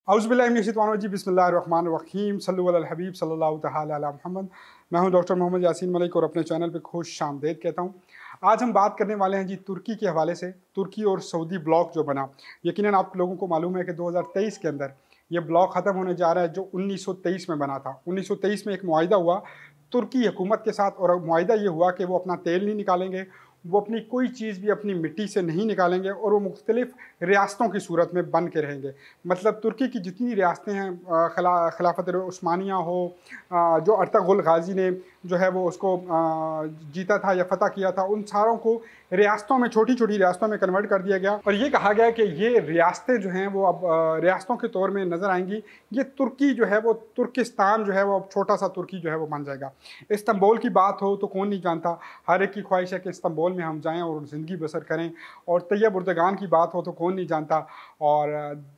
औज़ुबिल्लाहि बिस्मिल्लाहिर्रहमानिर्रहीम सल्लल्लाहु अलल हबीब सल्लल्लाहु तआला अला मुहम्मद। मैं हूं डॉक्टर मोहम्मद यासीन मलिक और अपने चैनल पे खुश आमदीद कहता हूं। आज हम बात करने वाले हैं जी तुर्की के हवाले से। तुर्की और सऊदी ब्लॉक जो बना, यकीनन आप लोगों को मालूम है कि 2023 के अंदर ये ब्लॉक ख़त्म होने जा रहा है जो 1923 में बना था। 1923 में एक मुआहिदा हुआ तुर्की हुकूमत के साथ, और मुआहिदा ये हुआ कि वो अपना तेल नहीं निकालेंगे, वो अपनी कोई चीज़ भी अपनी मिट्टी से नहीं निकालेंगे, और वो मुख्तलिफ रियासतों की सूरत में बन के रहेंगे। मतलब तुर्की की जितनी रियासतें हैं, खिलाफत उस्मानिया हो, जो अर्तुगरुल गाजी ने जो है वो उसको जीता था या फतह किया था, उन सारों को रियासतों में, छोटी छोटी रियासतों में कन्वर्ट कर दिया गया। और ये कहा गया कि ये रियासतें जो हैं वो अब रियासतों के तौर में नज़र आएंगी। ये तुर्की जो है वो, तुर्किस्तान जो है वो अब छोटा सा तुर्की जो है वो बन जाएगा। इस्तांबुल की बात हो तो कौन नहीं जानता, हर एक की ख्वाहिश है कि इस्तांबुल में हम जाएं और ज़िंदगी बसर करें। और तैयब उर्दगान की बात हो तो कौन नहीं जानता। और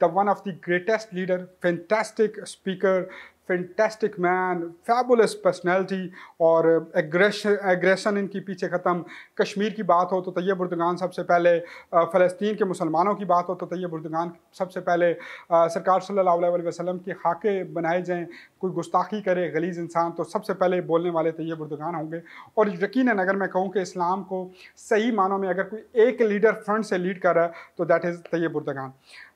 the one of the greatest leader, fantastic speaker, fantastic man, fabulous personality, और एग्रेशन इनकी पीछे ख़त्म। कश्मीर की बात हो तो तैयब उर्दगान सबसे पहले, फ़लस्तीन के मुसलमानों की बात हो तो तैयब उर्दगान सबसे पहले। सरकार सल्लल्लाहु अलैहि वसल्लम के खाके बनाए जाएँ, कोई गुस्ताखी करे गलीज़ इंसान तो सबसे पहले बोलने वाले तैयब उर्दगान होंगे। और यकीनन अगर मैं कहूँ कि इस्लाम को सही मानों में अगर कोई एक लीडर फ्रंट से लीड कर रहा है तो दैट इज़ तैयब उर्दगान।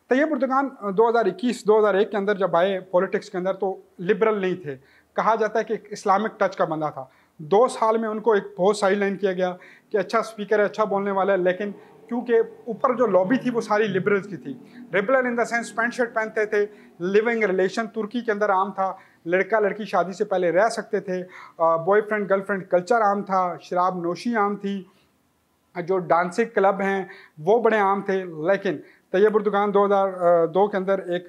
तैयब उर्दगान 2021-2001 के अंदर जब आए पॉलिटिक्स के अंदर तो लिबरल नहीं थे, कहा जाता है कि एक इस्लामिक टच का बंदा था। 2 साल में उनको एक बहुत साइड लाइन किया गया कि अच्छा स्पीकर है, अच्छा बोलने वाला है, लेकिन क्योंकि ऊपर जो लॉबी थी वो सारी लिबरल्स की थी। Liberal in the sense pant shirt पहनते थे, लिविंग रिलेशन तुर्की के अंदर आम था, लड़का लड़की शादी से पहले रह सकते थे, बॉयफ्रेंड गर्लफ्रेंड कल्चर आम था, शराब नोशी आम थी, जो डांसिंग क्लब हैं वो बड़े आम थे। लेकिन तैयब उर्दगान 2002 के अंदर एक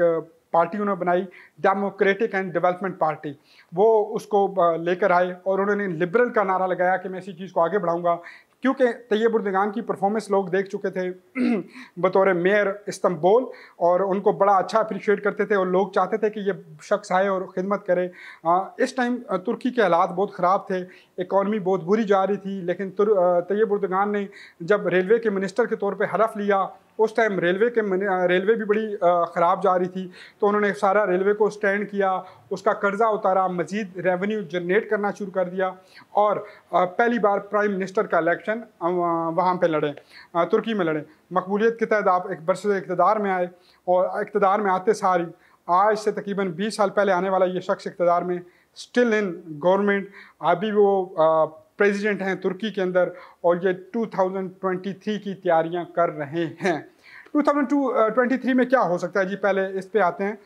पार्टी उन्होंने बनाई, डेमोक्रेटिक एंड डेवलपमेंट पार्टी, वो उसको लेकर आए और उन्होंने लिबरल का नारा लगाया कि मैं इसी चीज़ को आगे बढ़ाऊंगा। क्योंकि तैयब उर्दगान की परफॉर्मेंस लोग देख चुके थे बतौर मेयर इस्तांबुल, और उनको बड़ा अच्छा अप्रिशिएट करते थे और लोग चाहते थे कि ये शख्स आए और ख़िदमत करे। इस टाइम तुर्की के हालात बहुत ख़राब थे, इकॉनमी बहुत बुरी जा रही थी, लेकिन तैयब उर्दगान ने जब रेलवे के मिनिस्टर के तौर पे हलफ लिया, उस टाइम रेलवे भी बड़ी ख़राब जा रही थी, तो उन्होंने सारा रेलवे को स्टैंड किया, उसका कर्जा उतारा, मज़ीद रेवेन्यू जनरेट करना शुरू कर दिया, और पहली बार प्राइम मिनिस्टर का इलेक्शन वहाँ पे लड़े, तुर्की में लड़े। मकबूलियत के तहत आप एक बरस इक़्तिदार में आए, और इक़्तिदार में आते सारी, आज से तकरीबन 20 साल पहले आने वाला ये शख्स इक़्तिदार में, स्टिल इन गवर्नमेंट, अभी वो प्रेसिडेंट हैं तुर्की के अंदर, और ये 2023 की तैयारियां कर रहे हैं। 2023 में क्या हो सकता है जी, पहले इस पे आते हैं।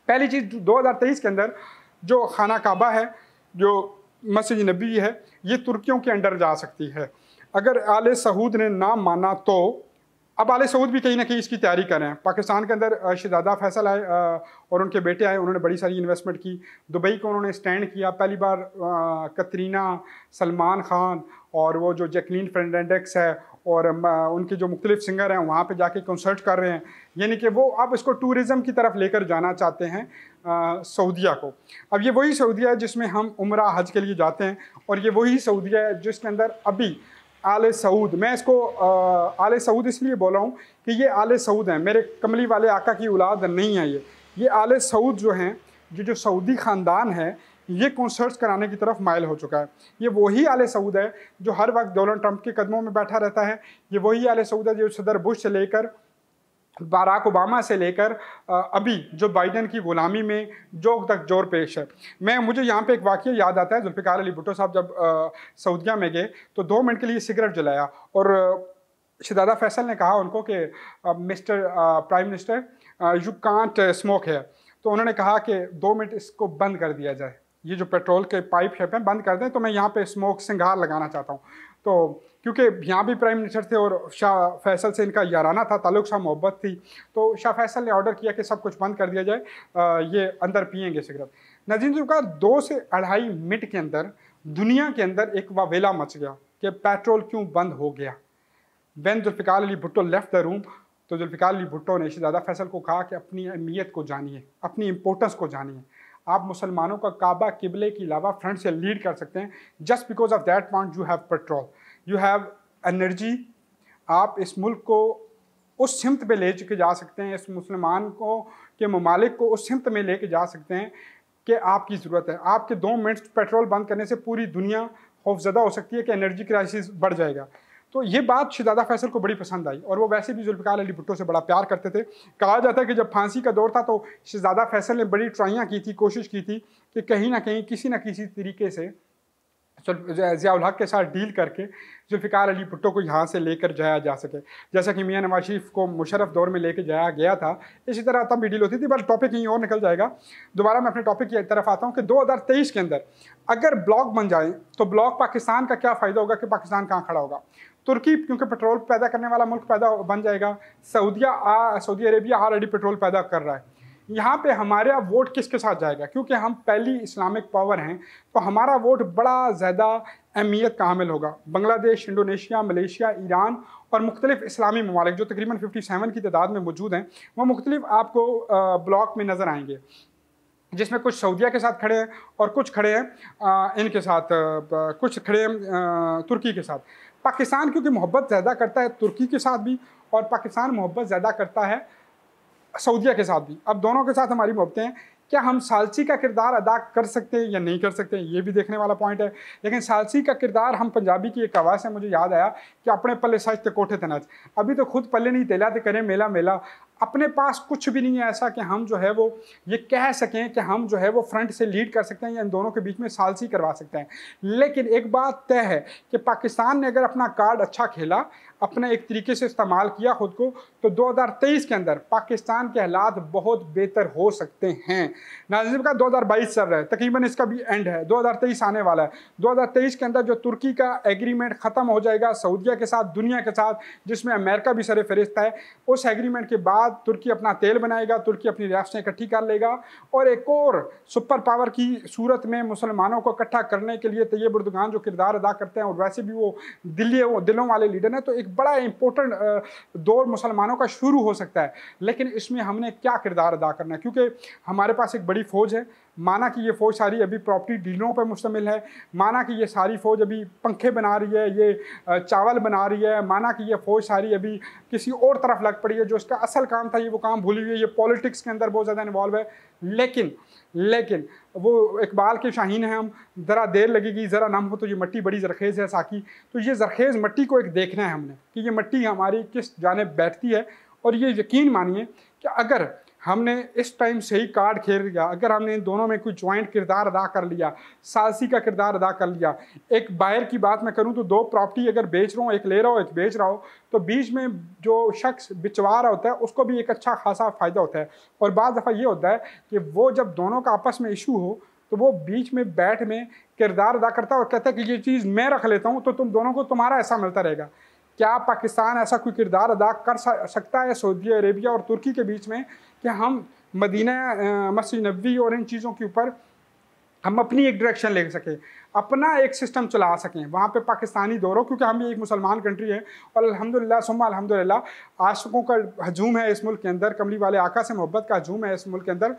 पहली चीज़, 2023 के अंदर जो खाना काबा है, जो मस्जिद नबी है, ये तुर्कियों के अंडर जा सकती है। अगर आले सऊद ने ना माना तो अब आले सऊद भी कहीं ना कहीं इसकी तैयारी कर रहे हैं। पाकिस्तान के अंदर शहजादा फैसल आए और उनके बेटे आए, उन्होंने बड़ी सारी इन्वेस्टमेंट की, दुबई को उन्होंने स्टैंड किया। पहली बार कतरीना, सलमान खान और वो जो जैकलीन फर्नांडिस है और उनके जो मुख्तलिफ सिंगर हैं वहाँ पे जाके कंसर्ट कर रहे हैं। यानी कि वो अब इसको टूरिज़म की तरफ लेकर जाना चाहते हैं सऊदिया को। अब ये वही सऊदिया है जिसमें हम उम्रा हज के लिए जाते हैं, और ये वही सऊदिया है जिसके अंदर अभी आले सऊद, मैं इसको आले सऊद इसलिए बोल रहा हूँ कि ये आले सऊद हैं, मेरे कमली वाले आका की औलाद नहीं है। ये आले सऊद जो हैं, जो सऊदी ख़ानदान है, ये कॉन्सर्ट्स कराने की तरफ माइल हो चुका है। ये वही आले सऊद है जो हर वक्त डोनाल्ड ट्रंप के कदमों में बैठा रहता है। ये वही आले सऊद है जो सदर बुश से लेकर, बाराक ओबामा से लेकर अभी जो बाइडन की गुलामी में जो तक जोर पेश है। मुझे यहाँ पे एक वाक़या याद आता है। जुल्फ़िकार अली भुट्टो साहब जब सऊदिया में गए तो 2 मिनट के लिए सिगरेट जलाया, और शहजादा फैसल ने कहा उनको कि mister prime minister, you can't smoke है। तो उन्होंने कहा कि 2 मिनट इसको बंद कर दिया जाए, ये जो पेट्रोल के पाइप शेप हैं बंद कर दें, तो मैं यहाँ पे स्मोक सिंगार लगाना चाहता हूँ। तो क्योंकि यहाँ भी प्राइम मिनिस्टर थे और शाह फैसल से इनका याराना था, ताल्लुक़ सा मोहब्बत थी, तो शाह फैसल ने ऑर्डर किया कि सब कुछ बंद कर दिया जाए, ये अंदर पियेंगे सिगरेट। नाज़रीन का 2 से 2.5 मिनट के अंदर दुनिया के अंदर एक वावेला मच गया कि पेट्रोल क्यों बंद हो गया। When Zulfikar Ali Bhutto left the room, तो जुल्फ़िकार अली भुट्टो ने शहजादा फैसल को कहा कि अपनी अहमियत को जानिए, अपनी इम्पोर्टेंस को जानिए। आप मुसलमानों का काबा किबले के अलावा फ्रंट से लीड कर सकते हैं। Just because of that point you have petrol, you have energy. आप इस मुल्क को उस सिमत पे ले के जा सकते हैं, इस मुसलमान को के ममालिक को उस सिमत में लेके जा सकते हैं कि आपकी ज़रूरत है। आपके 2 मिनट पेट्रोल बंद करने से पूरी दुनिया खौफजदा हो सकती है कि एनर्जी क्राइसिस बढ़ जाएगा। तो ये बात शहजादा फैसल को बड़ी पसंद आई और वो वैसे भी जुल्फ़िकार अली भुट्टो से बड़ा प्यार करते थे। कहा जाता है कि जब फांसी का दौर था तो शहजादा फैसल ने बड़ी ट्राइयाँ की थी, कोशिश की थी कि कहीं ना कहीं किसी न किसी तरीके से ज़िया-उल हक के साथ डील करके जुल्फ़िकार अली भुट्टो को यहाँ से लेकर जाया जा सके, जैसा कि मियां नवाज शरीफ को मुशर्रफ दौर में लेके जाया गया था। इसी तरह तब भी डील होती थी। बस टॉपिक कहीं और निकल जाएगा। दोबारा मैं अपने टॉपिक की तरफ आता हूँ कि 2023 के अंदर अगर ब्लॉक बन जाए तो ब्लॉक पाकिस्तान का क्या फ़ायदा होगा कि पाकिस्तान कहाँ खड़ा होगा। तुर्की क्योंकि पेट्रोल पैदा करने वाला मुल्क पैदा बन जाएगा। सऊदी अरेबिया ऑलरेडी पेट्रोल पैदा कर रहा है। यहाँ पे हमारा वोट किसके साथ जाएगा, क्योंकि हम पहली इस्लामिक पावर हैं तो हमारा वोट बड़ा ज़्यादा अहमियत का हामिल होगा। बांग्लादेश, इंडोनेशिया, मलेशिया, ईरान और मुख्तलिफ इस्लामी ममालिक जो तकरीबन 57 की तादाद में मौजूद हैं, वो मुख्तलिफ आपको ब्लॉक में नज़र आएंगे, जिसमें कुछ सऊदीया के साथ खड़े हैं और कुछ खड़े हैं इनके साथ, कुछ खड़े हैं तुर्की के साथ। पाकिस्तान क्योंकि मोहब्बत ज़्यादा करता है तुर्की के साथ भी, और पाकिस्तान मोहब्बत ज़्यादा करता है सऊदीया के साथ भी। अब दोनों के साथ हमारी मोहब्बतें हैं, क्या हम सालसी का किरदार अदा कर सकते हैं या नहीं कर सकते हैं, ये भी देखने वाला पॉइंट है। लेकिन सालसी का किरदार, हम पंजाबी की एक आवाज़ से मुझे याद आया कि अपने पल्ले सच ते कोठे तनाज, अभी तो खुद पल्ले नहीं तेला तो करें मेला मेला। अपने पास कुछ भी नहीं है ऐसा कि हम जो है वो ये कह सकें कि हम जो है वो फ्रंट से लीड कर सकते हैं या इन दोनों के बीच में सालसी करवा सकते हैं। लेकिन एक बात तय है कि पाकिस्तान ने अगर अपना कार्ड अच्छा खेला, अपना एक तरीके से इस्तेमाल किया खुद को, तो 2023 के अंदर पाकिस्तान के हालात बहुत बेहतर हो सकते हैं। नाज़िम का 2022 चल रहा है, तकरीबन इसका भी एंड है, 2023 आने वाला है। 2023 के अंदर जो तुर्की का एग्रीमेंट ख़त्म हो जाएगा सऊदीया के साथ, दुनिया के साथ, जिसमें अमेरिका भी सर फहरिस्त है, उस एग्रीमेंट के बाद तुर्की अपना तेल बनाएगा, तुर्की अपनी रियासतें इकट्ठी कर लेगा और एक और सुपर पावर की सूरत में मुसलमानों को इकट्ठा करने के लिए तैयब उर्दगान जो किरदार अदा करते हैं, और वैसे भी वो दिलों वाले लीडर हैं, तो एक बड़ा इंपॉर्टेंट दौर मुसलमानों का शुरू हो सकता है। लेकिन इसमें हमने क्या किरदार अदा करना है, क्योंकि हमारे पास एक बड़ी फ़ौज है। माना कि ये फ़ौज सारी अभी प्रॉपर्टी डीलरों पर मुश्तमिल है, माना कि ये सारी फ़ौज अभी पंखे बना रही है, ये चावल बना रही है, माना कि ये फ़ौज सारी अभी किसी और तरफ लग पड़ी है, जो इसका असल काम था ये वो काम भूली हुई है, ये पॉलिटिक्स के अंदर बहुत ज़्यादा इन्वॉल्व है। लेकिन वो इकबाल के शाहीन हैं हम, ज़रा देर लगेगी ज़रा नम हो तो ये मट्टी बड़ी ज़रखेज़ है साकी। तो ये ज़रखेज़ मट्टी को एक देखना है हमने कि ये मट्टी हमारी किस जानिब बैठती है। और ये यकीन मानिए कि अगर हमने इस टाइम सही कार्ड खेल लिया, अगर हमने इन दोनों में कोई ज्वाइंट किरदार अदा कर लिया, सालसी का किरदार अदा कर लिया। एक बायर की बात मैं करूं तो 2 प्रॉपर्टी अगर बेच रहा हूँ, एक ले रहा हूँ एक बेच रहा हूँ, तो बीच में जो शख्स बिचवा रहा होता है उसको भी एक अच्छा खासा फ़ायदा होता है। और बाज़ दफ़ा ये होता है कि वो जब दोनों का आपस में इशू हो तो वो बीच में बैठ में किरदार अदा करता है और कहता है कि ये चीज़ मैं रख लेता हूँ तो तुम दोनों को तुम्हारा ऐसा मिलता रहेगा। क्या पाकिस्तान ऐसा कोई किरदार अदा कर सकता है सऊदी अरेबिया और तुर्की के बीच में कि हम मदीना मस्जिद नबवी और इन चीज़ों के ऊपर हम अपनी एक डायरेक्शन ले सकें, अपना एक सिस्टम चला सकें वहाँ पे पाकिस्तानी दौरों, क्योंकि हम भी एक मुसलमान कंट्री है और अल्हम्दुलिल्लाह सुम्मा अल्हम्दुलिल्लाह आशिकों का हजूम है इस मुल्क के अंदर, कमली वाले आका से मोहब्बत का हजूम है इस मुल्क के अंदर।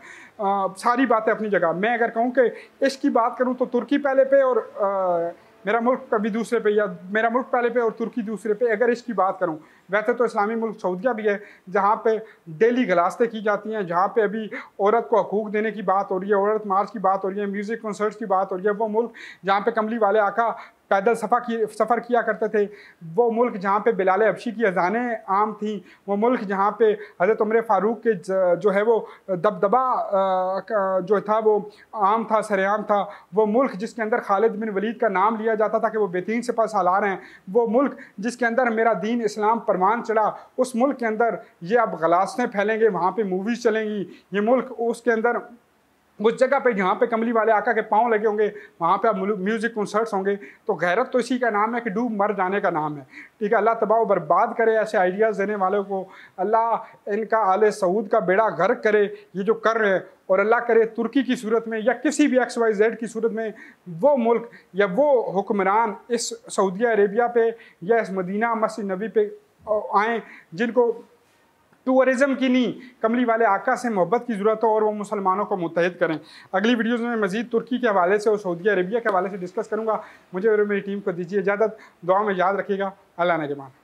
सारी बातें अपनी जगह। मैं अगर कहूँ कि इसकी बात करूँ तो तुर्की पहले पे और मेरा मुल्क कभी दूसरे पे, या मेरा मुल्क पहले पे और तुर्की दूसरे पे। अगर इसकी बात करूं, वैसे तो इस्लामी मुल्क सऊदीया भी है जहाँ पे डेली गलास्तें की जाती हैं, जहाँ पे अभी औरत को हकूक़ देने की बात हो रही है, औरत मार्च की बात हो रही है, म्यूज़िक कॉन्सर्ट्स की बात हो रही है। वो मुल्क जहाँ पे कमली वाले आका पैदल सफ़र किया करते थे, वो मुल्क जहाँ पे बिलाल हबशी की अज़ानें आम थीं, वो मुल्क जहाँ पे हज़रत उमर फ़ारूक के जो है वो दबदबा जो था वो आम था, सरेआम था, वो मुल्क जिसके अंदर खालिद बिन वलीद का नाम लिया जाता था कि वो बेहतरीन सिपह सालार हैं, वो मुल्क जिसके अंदर मेरा दीन इस्लाम परवान चढ़ा, उस मुल्क के अंदर ये अब गलास्तें फैलेंगे, वहाँ पे मूवीज़ चलेंगी। ये मुल्क उसके अंदर उस जगह पे जहाँ पे कमली वाले आका के पाँव लगे होंगे वहाँ पे अब म्यूज़िक कॉन्सर्ट्स होंगे। तो गैरत तो इसी का नाम है कि डूब मर जाने का नाम है। ठीक है, अल्लाह तबाह बर्बाद करे ऐसे आइडियाज़ देने वालों को, अल्लाह इनका आले सऊद का बेड़ा गर्क करे ये जो कर रहे हैं, और अल्लाह करे तुर्की की सूरत में या किसी भी XYZ की सूरत में वो मुल्क या वो हुक्मरान इस सऊदी अरेबिया पे या इस मदीना मस्जिद नबी पे आएँ जिनको टूरिज़म की नहीं कमली वाले आका से मोहब्बत की ज़रूरत हो और वो मुसलमानों को मुत्तहिद करें। अगली वीडियोज़ में मज़ीद तुर्की के हवाले से और सऊदी अरेबिया के हवाले से डिस्कस करूँगा। मुझे और मेरी टीम को दीजिए इजाज़त। दुआ में याद रखिएगा। अल्लाह ने के मान।